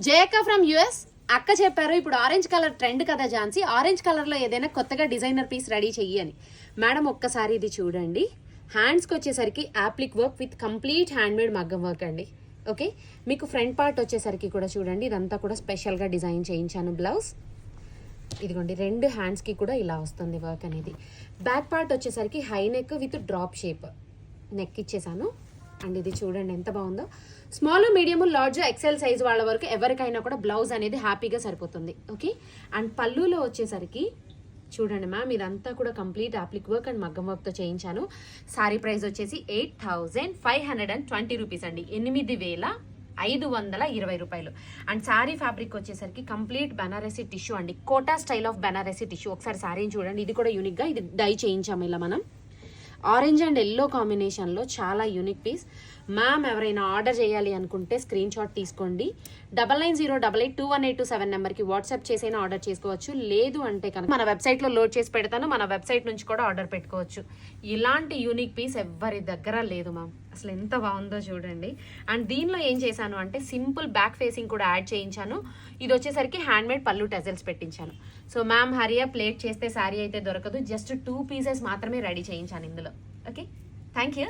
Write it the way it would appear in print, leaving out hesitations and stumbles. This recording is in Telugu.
జయక్క ఫ్రమ్ యుఎస్. అక్క చెప్పారు ఇప్పుడు ఆరెంజ్ కలర్ ట్రెండ్ కదా ఝాన్సీ, ఆరెంజ్ కలర్లో ఏదైనా కొత్తగా డిజైనర్ పీస్ రెడీ చెయ్యి అని. మేడం ఒక్కసారి ఇది చూడండి. హ్యాండ్స్కి వచ్చేసరికి appliqué work with complete handmade మగ్గం వర్క్ అండి. ఓకే, మీకు ఫ్రంట్ పార్ట్ వచ్చేసరికి కూడా చూడండి, ఇదంతా కూడా స్పెషల్గా డిజైన్ చేయించాను. బ్లౌజ్ ఇదిగోండి, రెండు హ్యాండ్స్కి కూడా ఇలా వస్తుంది వర్క్ అనేది. బ్యాక్ పార్ట్ వచ్చేసరికి high neck with drop shape neck ఇచ్చేసాను. అండ్ ఇది చూడండి ఎంత బాగుందో. Small, medium, large, XL size వాళ్ళ వరకు ఎవరికైనా కూడా బ్లౌజ్ అనేది హ్యాపీగా సరిపోతుంది. ఓకే, అండ్ పళ్ళులో వచ్చేసరికి చూడండి మ్యామ్, ఇదంతా కూడా కంప్లీట్ అప్లిక్ వర్క్ అండ్ మగ్గం వర్క్తో చేయించాను. సారీ ప్రైస్ వచ్చేసి 8,520 రూపీస్ అండి, 8,520 రూపాయలు. అండ్ సారీ ఫ్యాబ్రిక్ వచ్చేసరికి కంప్లీట్ బనారసీ టిష్యూ అండి, Kota style of Banarasi tissue. ఒకసారి సారీని చూడండి, ఇది కూడా యూనిక్గా ఇది డై చేయించాము ఇలా మనం. ఆరెంజ్ అండ్ ఎల్లో కాంబినేషన్లో చాలా యూనిక్ పీస్. మ్యామ్ ఎవరైనా ఆర్డర్ చేయాలి అనుకుంటే స్క్రీన్ షాట్ తీసుకోండి. 9908821827 నెంబర్కి వాట్సాప్ చేసైనా ఆర్డర్ చేసుకోవచ్చు. లేదు అంటే కనుక మన వెబ్సైట్లో లోడ్ చేసి పెడతాను, మన వెబ్సైట్ నుంచి కూడా ఆర్డర్ పెట్టుకోవచ్చు. ఇలాంటి యూనిక్ పీస్ ఎవరి దగ్గర లేదు మ్యామ్. అసలు ఎంత బాగుందో చూడండి. అండ్ దీనిలో ఏం చేశాను అంటే సింపుల్ బ్యాక్ ఫేసింగ్ కూడా యాడ్ చేయించాను. ఇది వచ్చేసరికి హ్యాండ్మేడ్ పళ్ళు టెజల్స్ పెట్టించాను. సో మ్యామ్ హరియా ప్లేట్ చేస్తే శారీ అయితే దొరకదు, జస్ట్ 2 పీసెస్ మాత్రమే రెడీ చేయించాను ఇందులో. Okay, thank you.